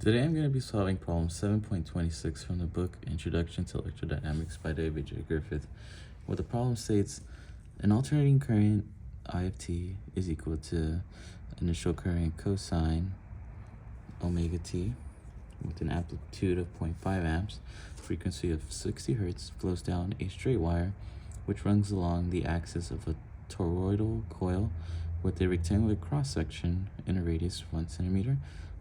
Today I'm going to be solving problem 7.26 from the book Introduction to Electrodynamics by David J. Griffiths, where the problem states an alternating current I of t is equal to initial current cosine omega t with an amplitude of 0.5 amps, frequency of 60 hertz, flows down a straight wire which runs along the axis of a toroidal coil with a rectangular cross-section in a radius of 1 centimeter,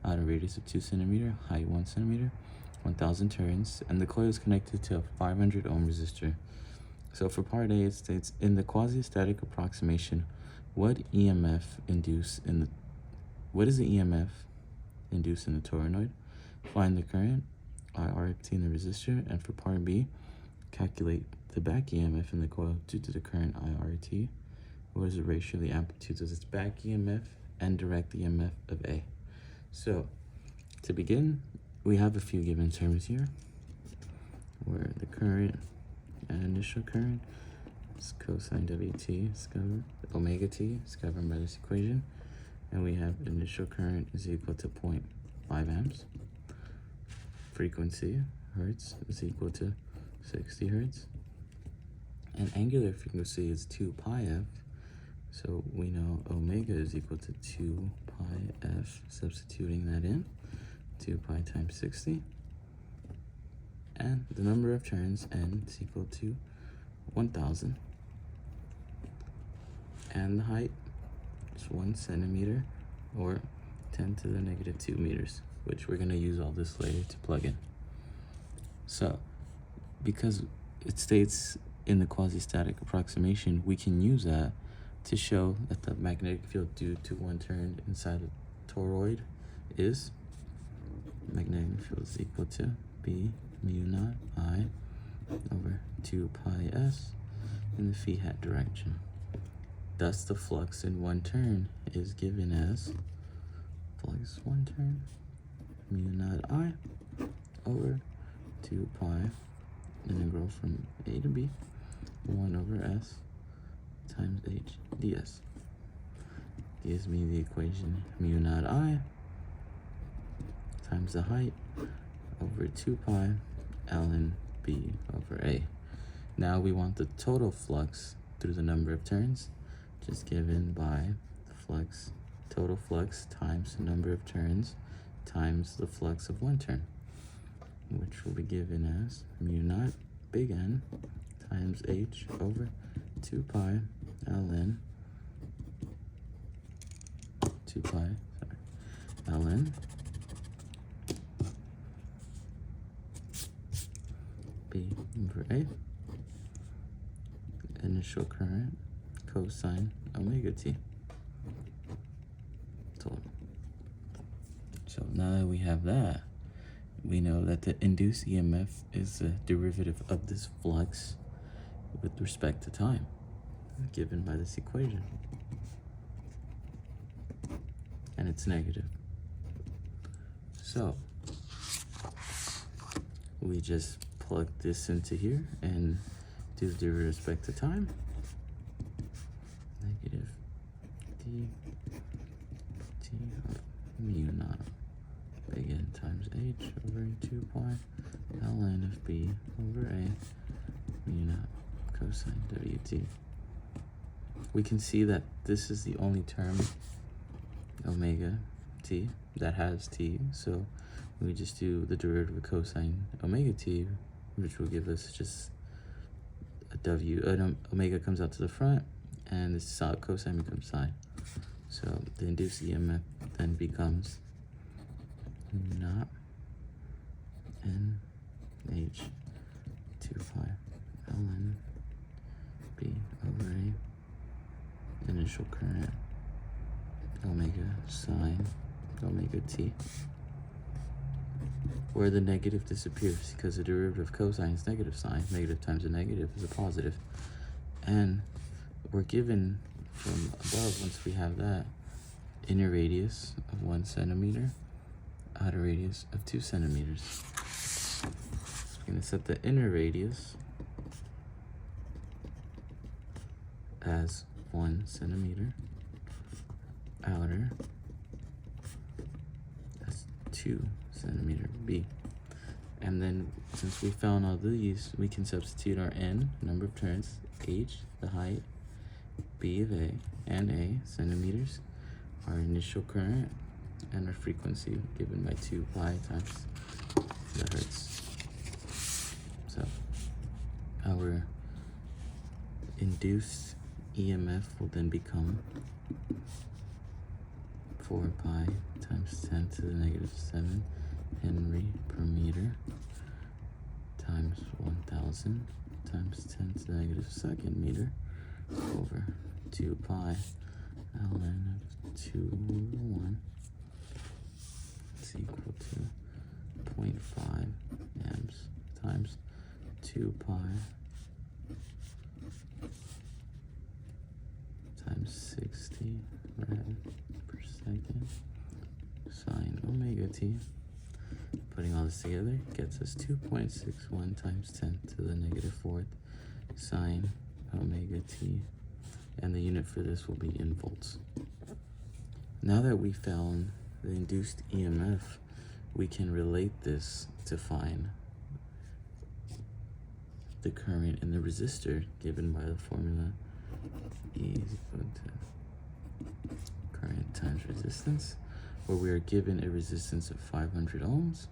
outer radius of 2 centimeter, height 1 centimeter, 1000 turns, and the coil is connected to a 500 ohm resistor. So for part A, it states, in the quasi-static approximation, what is the EMF induced in the toroid? Find the current, IRT in the resistor, and for part B, calculate the back EMF in the coil due to the current IRT. What is the ratio of the amplitudes of its back EMF and direct EMF of A? So, to begin, we have a few given terms here, where the current and initial current is cosine WT, omega t, is governed by this equation, and we have initial current is equal to 0.5 amps, frequency, hertz, is equal to 60 hertz, and angular frequency is 2 pi f, so we know omega is equal to 2 pi f, substituting that in, 2 pi times 60, and the number of turns, n, is equal to 1000, and the height is 1 centimeter, or 10 to the negative 2 meters, which we're going to use all this later to plug in. So, because it states in the quasi-static approximation, we can use that to show that the magnetic field due to one turn inside the toroid is magnetic field is equal to B mu naught I over 2 pi s in the phi hat direction. Thus, the flux in one turn is given as flux one turn mu naught I over 2 pi integral from A to B 1 over s times h ds. Gives me the equation mu naught I times the height over 2 pi ln b over a. Now we want the total flux through the number of turns, just given by the flux, total flux times the number of turns times the flux of one turn, which will be given as mu naught big N times h over 2 pi ln b over a, initial current cosine omega t total. So now that we have that, we know that the induced EMF is the derivative of this flux with respect to time, given by this equation, and it's negative. So we just plug this into here and do the derivative with respect to time. Negative d t of mu naught big N times h over 2 pi ln of b over a mu naught cosine wt. We can see that this is the only term, omega t, that has t, so we just do the derivative of cosine omega t, which will give us just a w, omega comes out to the front, and this cosine becomes sine. So the induced EMF then becomes naught n h 2 pi ln b over a, initial current omega sine omega t, where the negative disappears because the derivative of cosine is negative sine. Negative times a negative is a positive, and we're given from above, once we have that, inner radius of 1 centimeter, outer radius of 2 centimeters. So we're going to set the inner radius as 1 centimeter, outer as 2 centimeter b. And then since we found all these, we can substitute our n, number of turns, h, the height, b of a, and a, centimeters, our initial current, and our frequency given by 2 pi times the hertz. So our induced EMF will then become 4 pi times 10 to the negative 7 Henry per meter times 1000 times 10 to the negative second meter over 2 pi ln of 2 over 1 is equal to 0.5 amps times 2 pi times 60 rad per second sine omega t. Putting all this together gets us 2.61 times 10 to the negative 4th sine omega t, and the unit for this will be in volts. Now that we found the induced EMF, we can relate this to find the current in the resistor given by the formula E is equal to current times resistance, where we are given a resistance of 500 ohms,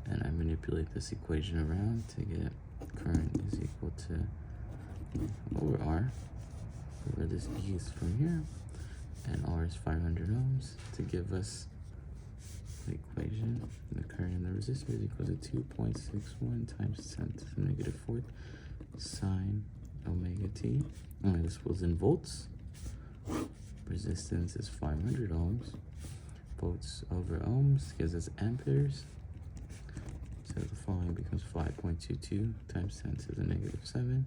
and I manipulate this equation around to get current is equal to E over R, where this E is from here, and R is 500 ohms, to give us the equation. The current in the resistor is equal to 2.61 times 10 to the negative 4th sine omega t. And this was in volts. Resistance is 500 ohms. Volts over ohms gives us amperes. So the following becomes 5.22 times 10 to the negative 7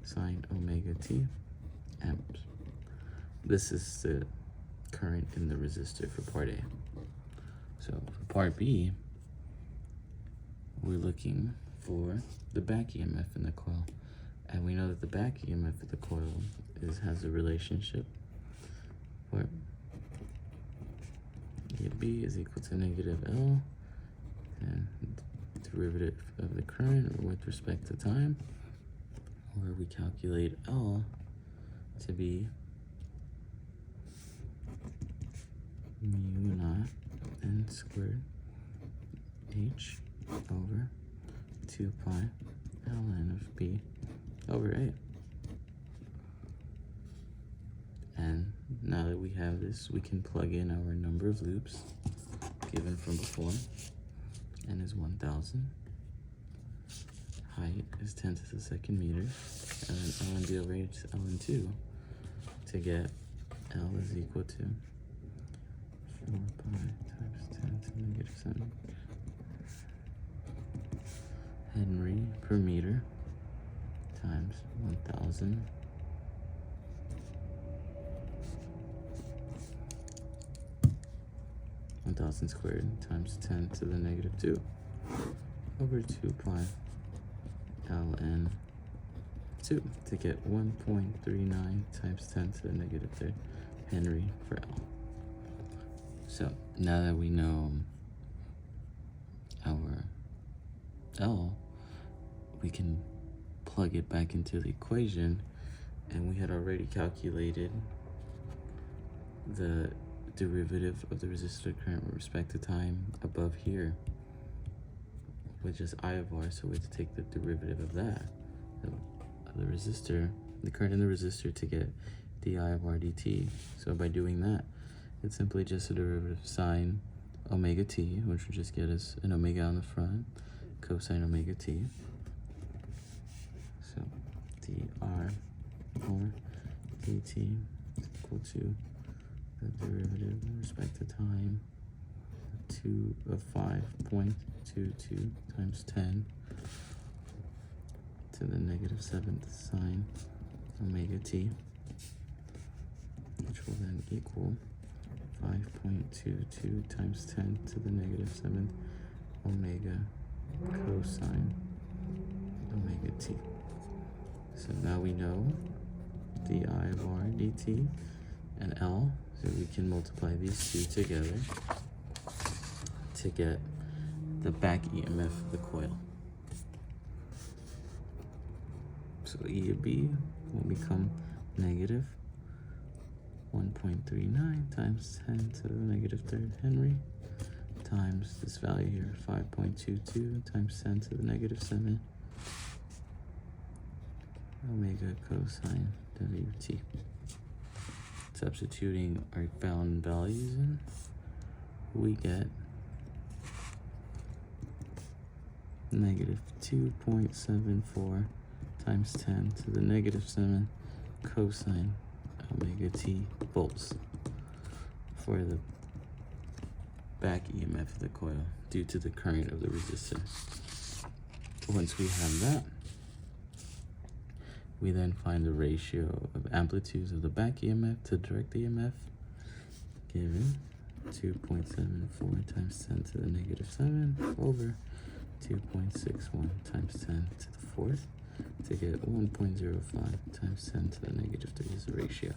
sine omega t amps. This is the current in the resistor for part A. So for part B, we're looking for the back EMF in the coil. And we know that the back EMF of the coil has a relationship where B is equal to negative L, and derivative of the current with respect to time, where we calculate L to be mu naught n squared h over 2 pi ln of b over a. And now that we have this, we can plug in our number of loops given from before. N is 1000. Height is 10 to the second meter. And then ln b over h is ln 2 to get L is equal to 4 pi times 10 to the negative 7 Henry per meter times 1000 squared times 10 to the negative 2 over 2 pi ln 2 to get 1.39 times 10 to the negative 3rd Henry for L. So now that we know our L, we can plug it back into the equation, and we had already calculated the derivative of the resistor current with respect to time above here, which is I of R, so we have to take the derivative of that, the resistor, the current in the resistor, to get di of R dt. So by doing that, it's simply just a derivative of sine omega t, which would just get us an omega on the front, cosine omega t. So dr or dt is equal to the derivative with respect to time of 5.22 times 10 to the negative 7th sine omega t, which will then equal 5.22 times 10 to the negative 7th omega cosine omega t. So now we know di of R dt and L, so we can multiply these two together to get the back EMF of the coil. So E of B will become negative 1.39 times 10 to the negative third Henry times this value here, 5.22 times 10 to the negative 7 omega cosine WT. Substituting our bound values in, we get negative 2.74 times 10 to the negative 7 cosine omega t volts for the back EMF of the coil due to the current of the resistor. Once we have that, we then find the ratio of amplitudes of the back EMF to direct EMF, given 2.74 times 10 to the negative 7 over 2.61 times 10 to the fourth to get 1.05 times 10 to the negative 3 is the ratio.